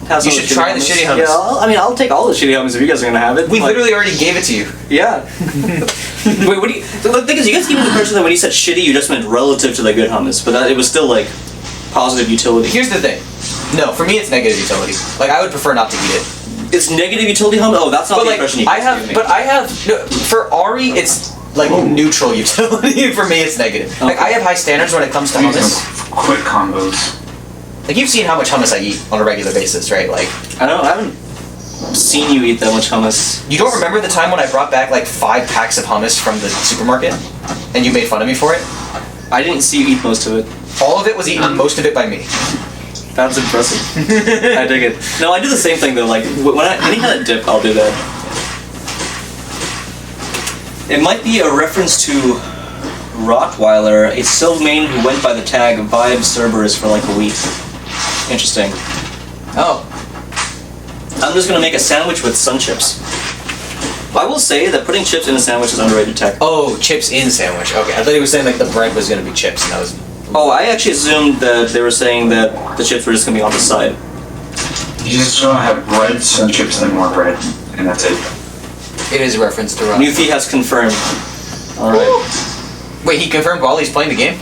have some You should try the shitty hummus. Yeah, I'll take all the shitty hummus if you guys are gonna have it. We literally already gave it to you. Yeah. Wait, what do you? The thing is, you guys gave me the impression that when you said shitty, you just meant relative to the good hummus, but that it was still like positive utility. Here's the thing. No, for me it's negative utility. Like I would prefer not to eat it. It's negative utility hummus. Oh, that's not the impression you guys gave me. But I have for Ari, it's like neutral utility. For me, it's negative. Okay. Like I have high standards when it comes to hummus. Quick combos. Like you've seen how much hummus I eat on a regular basis, right? Like I haven't seen you eat that much hummus. You don't remember the time when I brought back like 5 packs of hummus from the supermarket, and you made fun of me for it? I didn't see you eat most of it. All of it was eaten, most of it by me. That's impressive. I dig it. No, I do the same thing though. Like when any kind of dip, I'll do that. It might be a reference to Rottweiler, a Silvemain who went by the tag Vibe Cerberus for like a week. Interesting. Oh. I'm just gonna make a sandwich with sun chips. I will say that putting chips in a sandwich is underrated tech. Oh, chips in sandwich. Okay, I thought he was saying like the bread was gonna be chips, and that was. Oh, I actually assumed that they were saying that the chips were just gonna be on the side. You just don't have bread, sun chips, and more bread, and that's it. It is a reference to Mewphy has confirmed. Alright. Wait, he confirmed while he's playing the game?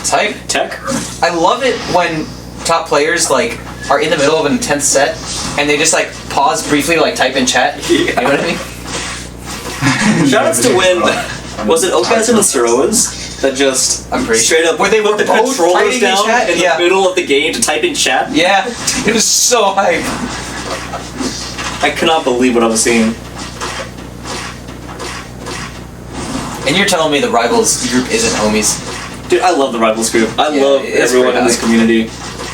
Type tech? I love it when top players like are in the middle of an intense set and they just like pause briefly to like type in chat. Yeah. You know what I mean? Shoutouts to when was it Orcane and Siroas that just straight up where they put the controllers down in the middle of the game to type in chat? Yeah. It was so hype. I cannot believe what I was seeing. And you're telling me the Rivals group isn't homies? Dude, I love the Rivals group. I love everyone in this community.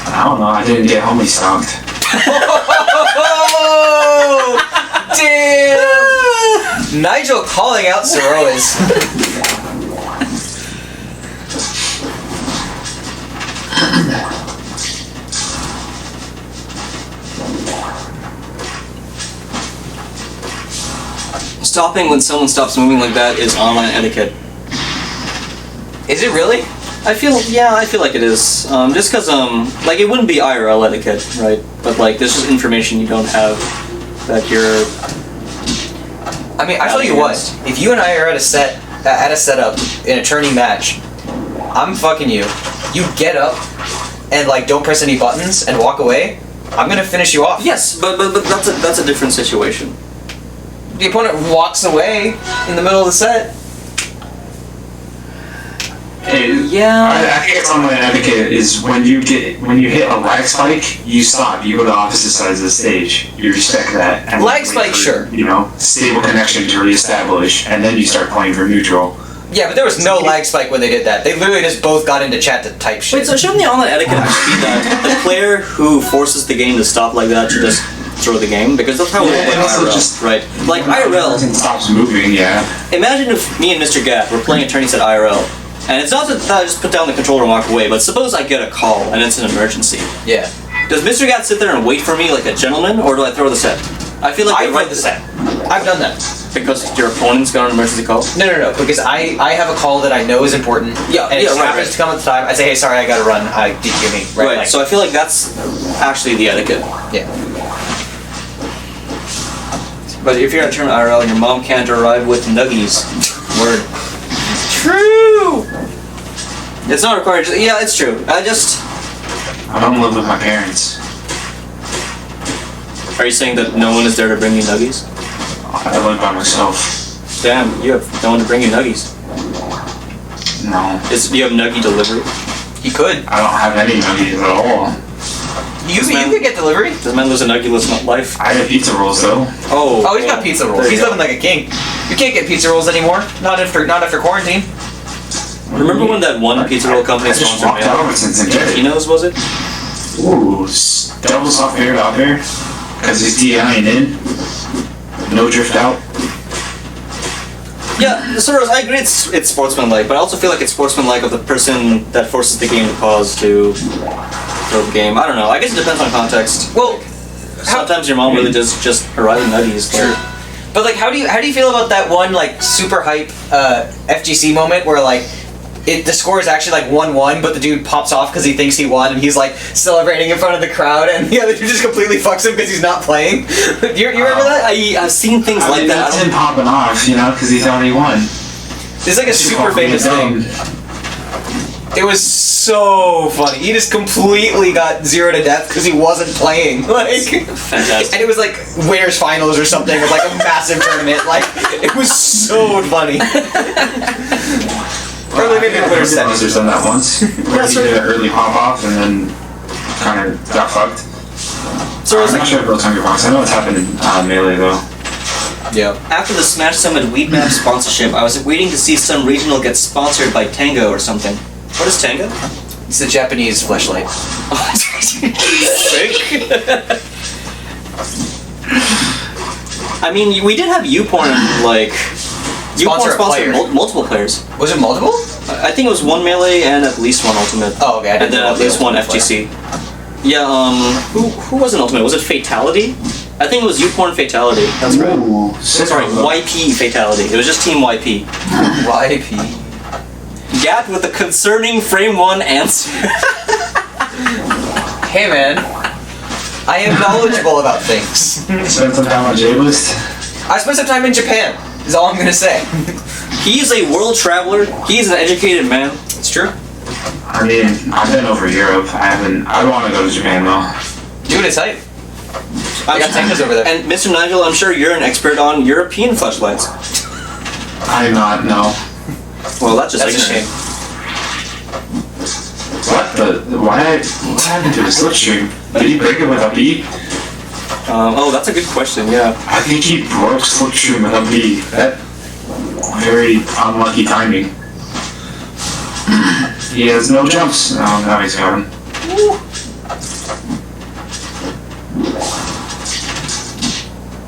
I don't know, I didn't get homie stomped. Oh, damn! Nigel calling out Siroas. Stopping when someone stops moving like that is online etiquette. Is it really? I feel like it is. Just because, like, it wouldn't be IRL etiquette, right? But, like, there's just information you don't have that you're... I mean, I tell you what, if you and I are at a setup in a tourney match, I'm fucking you. You get up and, like, don't press any buttons and walk away, I'm gonna finish you off. Yes, but that's a different situation. The opponent walks away in the middle of the set. Yeah. I think it's online etiquette is when you hit a lag spike, you stop. You go to opposite sides of the stage. You respect that. And lag spike, sure. You know, stable connection to reestablish, and then you start playing for neutral. Yeah, but there was no lag spike when they did that. They literally just both got into chat to type shit. Wait, so shouldn't the online etiquette actually be that the player who forces the game to stop like that should just throw the game? Because that's how we play IRL, just, right? Like IRL stops moving, yeah. Imagine if me and Mr. Gat were playing a tourney set IRL, and it's not that I just put down the controller and walk away, but suppose I get a call and it's an emergency. Yeah. Does Mr. Gat sit there and wait for me like a gentleman, or do I throw the set? I feel like I throw the set. I've done that. Because your opponent's got an emergency call? No. Because I have a call that I know is important. Yeah, and it happens to come at the time. I say, hey, sorry, I gotta run. DQ me. Right. Like, so I feel like that's actually the etiquette. Yeah. But if you're at a tournament IRL and your mom can't arrive with nuggies, word. True. It's not required. Yeah, it's true. I don't live with my parents. Are you saying that no one is there to bring you nuggies? I live by myself. Damn, you have no one to bring you nuggies. No. Do you have nuggie delivery? You could. I don't have any nuggies at all. You could get delivery. Does man live a nuggietless life? I have pizza rolls though. Oh, he's got pizza rolls. He's living like a king. You can't get pizza rolls anymore. Not after quarantine. Remember when that one pizza roll company sponsored me? Tino's, was it? Ooh, double soft air out there. Because he's DIing in. No drift out. Yeah, sort of. I agree it's sportsmanlike, but I also feel like it's sportsmanlike of the person that forces the game to pause to throw the game. I don't know. I guess it depends on context. Well, sometimes your mom really does just arrive in nuggies. Sure. But like, how do you feel about that one like super hype FGC moment where like the score is actually like 1-1, but the dude pops off because he thinks he won, and he's like celebrating in front of the crowd, and the other dude just completely fucks him because he's not playing. you remember that? I've seen things like that. That's him popping off, because he thought he won. It's like a super famous thing. It was so funny. He just completely got 0 to death because he wasn't playing. Like, fantastic. And it was like winners finals or something, or like a massive tournament. Like, it was so funny. Probably maybe a winners semis. There's done that once, where he did an early pop off and then kind of got fucked. So I'm not sure if it was Hungry Box. I know it's happened in Melee though. Yeah. After the Smash Summit Weed Map sponsorship, I was waiting to see some regional get sponsored by Tango or something. What is Tango? It's a Japanese fleshlight. Sick. I mean, we did have YouPorn, like... YouPorn sponsored multiple players. Was it multiple? I think it was 1 Melee and at least 1 Ultimate. Oh, okay. And then at least 1 FGC. Yeah, who was an Ultimate? Was it Fatality? I think it was YouPorn Fatality. That's right. Ooh, Sorry, YP Fatality. It was just Team YP. YP. Gat with a concerning frame 1 answer. Hey man, I am knowledgeable about things. Spent some time on J-List. I spent some time in Japan, is all I'm gonna say. He's a world traveler. He's an educated man. It's true. I mean, I've been over Europe. I want to go to Japan though. Dude, it's hype. I got Tangas over there. And Mr. Nigel, I'm sure you're an expert on European flashlights. I'm not, no. Well, that's just That's a shame. What happened to the slipstream? Did he break it with a B? Oh, that's a good question, yeah. I think he broke slipstream with a B. That very unlucky timing. He has no jumps. Oh, now he's got him.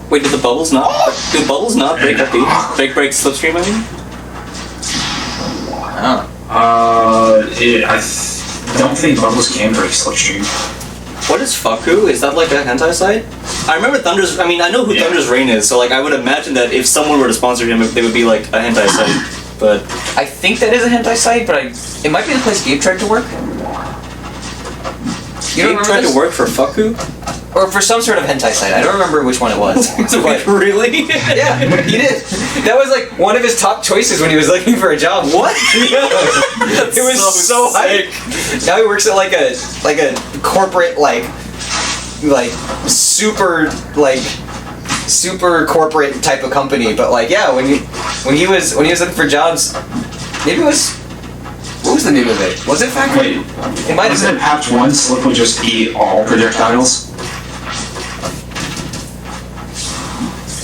Wait, did the bubbles not break up the break slipstream, I mean? I don't think bubbles can break slipstream. What is Faku? Is that like a hentai site? I remember Thunder's. I mean, I know who Thunder's Rain is, so like I would imagine that if someone were to sponsor him, they would be like a hentai site. But I think that is a hentai site, but it might be the place Gabe tried to work. You Gabe tried to work for Faku? Or for some sort of hentai site. I don't remember which one it was. But really? Yeah, he did. That was like one of his top choices when he was looking for a job. What? It was so hype. Now he works at like a corporate like super corporate type of company. But like yeah, when he was looking for jobs, maybe it was. What was the name of it? Was it Factory? Wait, it might have wasn't been. it patch 1 Slip would just eat all projectiles?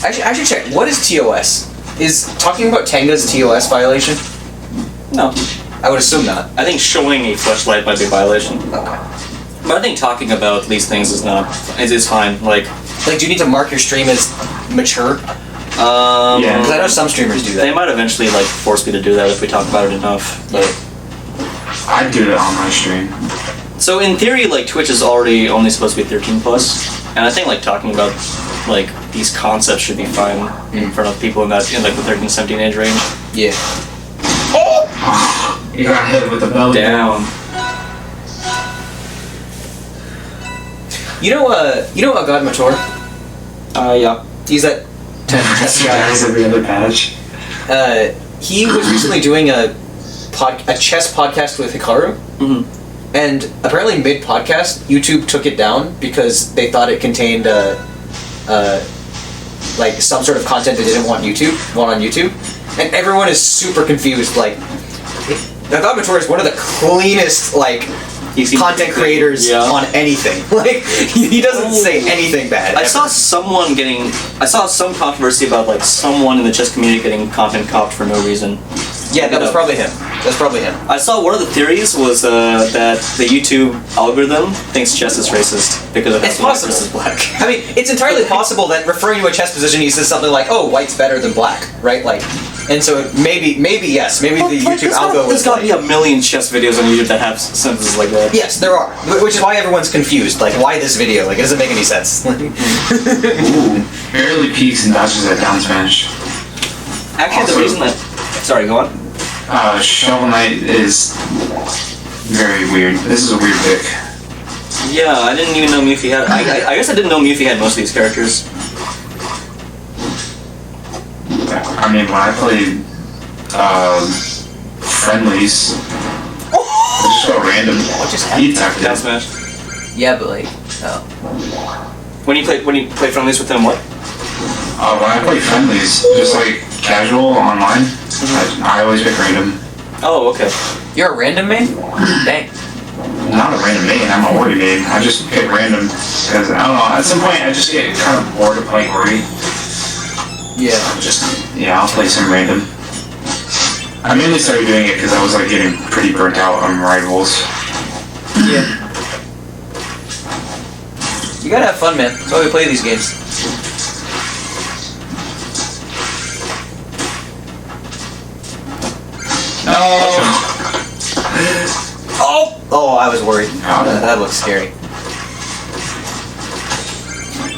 Actually, I should check. What is TOS? Is talking about Tanga's TOS violation? No. I would assume not. I think showing a flashlight might be a violation. Okay. But I think talking about these things is not. Is fine. Like, do you need to mark your stream as mature? Yeah. Because I know some streamers do that. They might eventually like force me to do that if we talk about it enough. But I'd do it on my stream. so in theory, like Twitch is already only supposed to be 13 plus, and I think like talking about like these concepts should be fine in front of people in like the 13, 17 age range. Yeah. You got hit with the belly. Down. You know God Mator? Yeah. He's that That's guys every other patch. he was recently doing a chess podcast with Hikaru. Mm-hmm. And apparently mid-podcast, YouTube took it down because they thought it contained like some sort of content they didn't want on YouTube. And everyone is super confused. Like, God Mator is one of the cleanest content creators on anything. Like, he doesn't say anything bad. I saw some controversy about like someone in the chess community getting content copped for no reason. Yeah, that was probably him. I saw one of the theories was that the YouTube algorithm thinks chess is racist because it has It's white possible. versus black. I mean, it's entirely possible that referring to a chess position, he says something like, "Oh, white's better than black," right? Like, and so maybe yes, maybe the YouTube algo was There's gotta be a million chess videos on YouTube that have sentences like that. Yes, there are, which is why everyone's confused. Like, why this video? Like, it doesn't make any sense. Ooh, barely peeks and dodges that down smash. Actually, Also- the reason that... Sorry, go on. Shovel Knight is very weird. This is a weird pick. Yeah, I didn't even know Mewphy had. I guess I didn't know Mewphy had most of these characters. I mean, when I played friendlies, I just go random. What just He happened? attacked Down it. smash. Yeah, but like, oh. When you play friendlies with them, what? When I play friendlies, just like casual online, I always pick random. Oh, okay. You're a random main? Dang. Not a random main, I'm a Ori main. I just pick random because, I don't know, at some point I just get kind of bored of playing Ori. Yeah. Yeah, I'll play some random. I mainly started doing it because I was like getting pretty burnt out on rivals. Yeah. You gotta have fun, man. That's why we play these games. No! Oh! Oh, I was worried. That looks scary.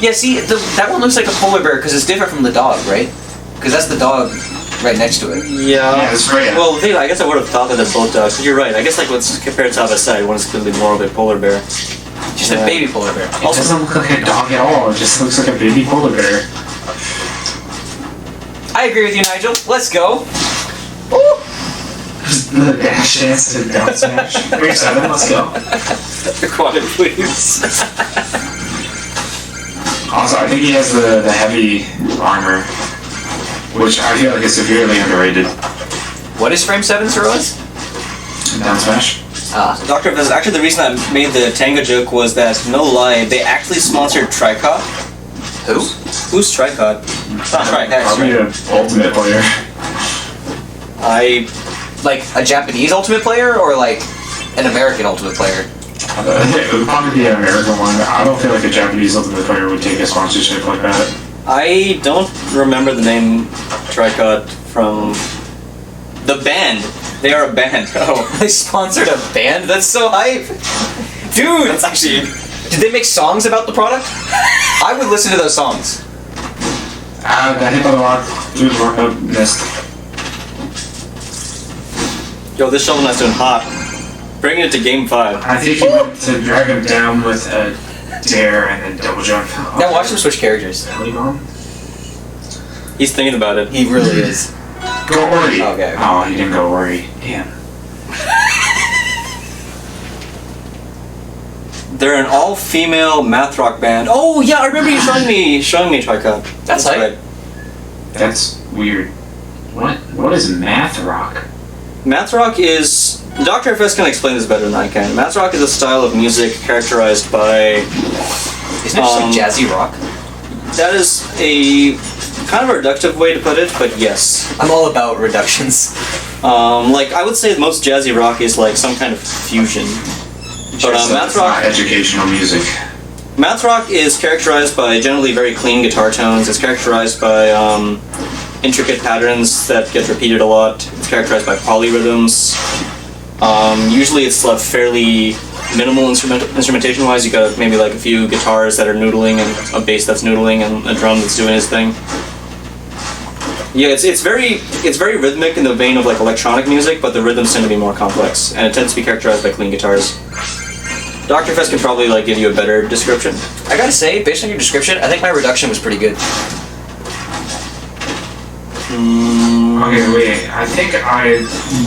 Yeah, see, that one looks like a polar bear because it's different from the dog, right? Because that's the dog right next to it. Yeah. It's Freya. Well, the thing, I guess I would have thought that they're both dogs. But you're right. I guess like let's compare side by side. One is clearly more of a polar bear. Just a baby polar bear. It doesn't look like a dog at all, it just looks like a baby polar bear. I agree with you, Nigel. Let's go. The dash dance to down smash. 3-7, let's go. Quiet, please. Also, I think he has the heavy armor, which I feel like is severely underrated. What is frame 7's heroes? Down smash. Dr. Viz, actually the reason I made the Tango joke was that, no lie, they actually sponsored Tricot. Who? Who's Tricot? It's not Trihex, Probably right? an ultimate player. Like a Japanese Ultimate player or like an American Ultimate player? It would probably be an American one. I don't feel like a Japanese ultimate player would take a sponsorship like that. I don't remember the name Tricot from the band. They are a band. Oh. They sponsored a band? That's so hype! Dude! That's actually... Did they make songs about the product? I would listen to those songs. That hit by the rock. Dude, rock up, missed. Yo, this Shovel Knight's doing hot. Bringing it to game 5. I think he went to drag him down with a dare and then double jump. Now watch him switch characters. He's thinking about it. He really is. Go Ori! Okay. Oh, he didn't go Ori. Damn. They're an all-female math rock band. Oh yeah, I remember you showing me Tricot. That's hype. right. That's weird. What is math rock? Math rock is... Dr. FS can explain this better than I can. Math rock is a style of music characterized by... Isn't it just like jazzy rock? That is a kind of a reductive way to put it, but yes. I'm all about reductions. Like, I would say most jazzy rock is like some kind of fusion. But math rock... educational music. Math rock is characterized by generally very clean guitar tones. It's characterized by intricate patterns that get repeated a lot. It's characterized by polyrhythms. Usually it's fairly minimal instrumentation-wise. You got maybe like a few guitars that are noodling and a bass that's noodling and a drum that's doing his thing. Yeah, it's very rhythmic in the vein of like electronic music, but the rhythms tend to be more complex, and it tends to be characterized by clean guitars. Dr. Fest can probably like give you a better description. I gotta say, based on your description, I think my reduction was pretty good. Okay, wait. I think I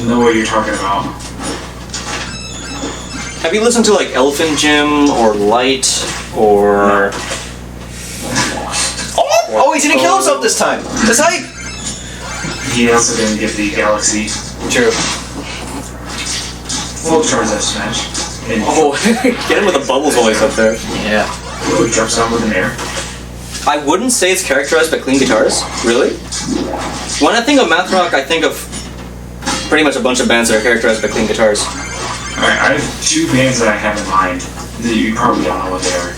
know what you're talking about. Have you listened to like Elephant Gym or Light or... Oh, he didn't kill himself this time! That's hype! He also didn't get the Galaxy. True. Full charge that smash. And Oh, get him with the bubbles always up there. Yeah. Ooh, drops down with an air. I wouldn't say it's characterized by clean guitars, really. When I think of math rock, I think of pretty much a bunch of bands that are characterized by clean guitars. Alright, I have two bands that I have in mind that you probably don't know what they are.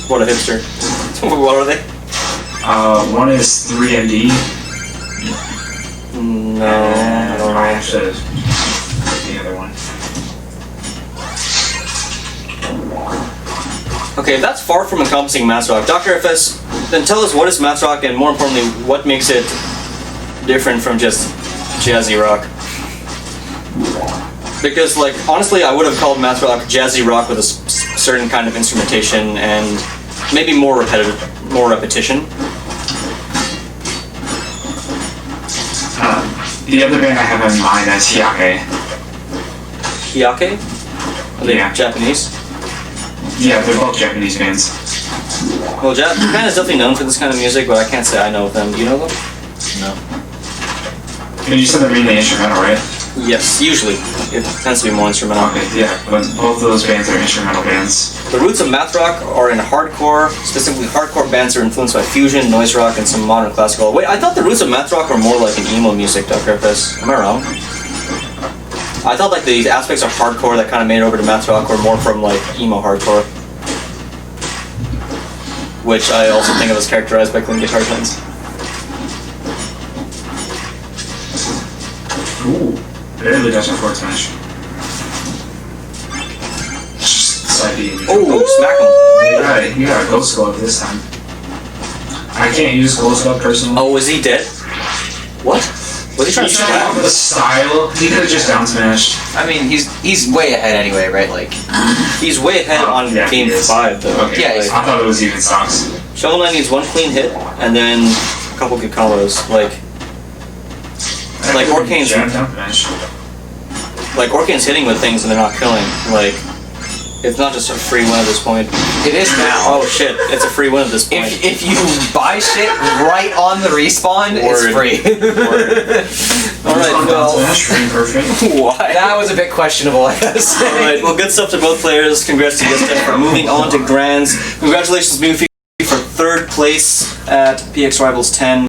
What a hipster. What are they? One is 3MD. No, I don't know. I have to the other one. Okay, if that's far from encompassing math rock, Dr. FS, then tell us what is math rock and more importantly, what makes it different from just jazzy rock. Because, like, honestly, I would have called math rock jazzy rock with a certain kind of instrumentation and maybe more repetition. The other band I have in mind is Hyake. Hyake? Are they Yeah. Japanese? Yeah, they're both Japanese bands. Well, Japan is definitely known for this kind of music, but I can't say I know of them. Do you know them? No. And you said they're mainly instrumental, right? Yes, usually. It tends to be more instrumental. Okay, yeah, but both of those bands are instrumental bands. The roots of math rock are in hardcore. Specifically, hardcore bands are influenced by fusion, noise rock, and some modern classical. Wait, I thought the roots of math rock were more like an emo music, Dr. Purpose. Am I wrong? I thought like the aspects of hardcore that kind of made it over to math rock were more from like emo hardcore, which I also think of as characterized by clean guitar tones. Ooh, barely touched my forward smash. Side B. Oh, smack him! Alright, you got a Ghost Glove this time. I can't use Ghost Glove personally. Oh, was he dead? What? Was he trying to He's trying smack? the style. He could have just down smashed. I mean, he's way ahead anyway, right? Like, He's way ahead on Yeah, game he is. 5, though. Okay. Yeah, I thought it was even stocks. Shovel Knight needs one clean hit, and then a couple good combos. Like Orcane's- Jam down smash. Like, Orcane's hitting with things and they're not killing. Like, it's not just a free win at this point. it is now. Oh shit, it's a free win at this point. If you buy shit right on the respawn, it's Word. free. Alright, Down well, smash, frame perfect. why? That was a bit questionable, I gotta say. Alright, well, good stuff to both players. Congrats to Yesden for moving on to Grands. Congratulations, Mewphy, for 3rd place at PX Rivals 10.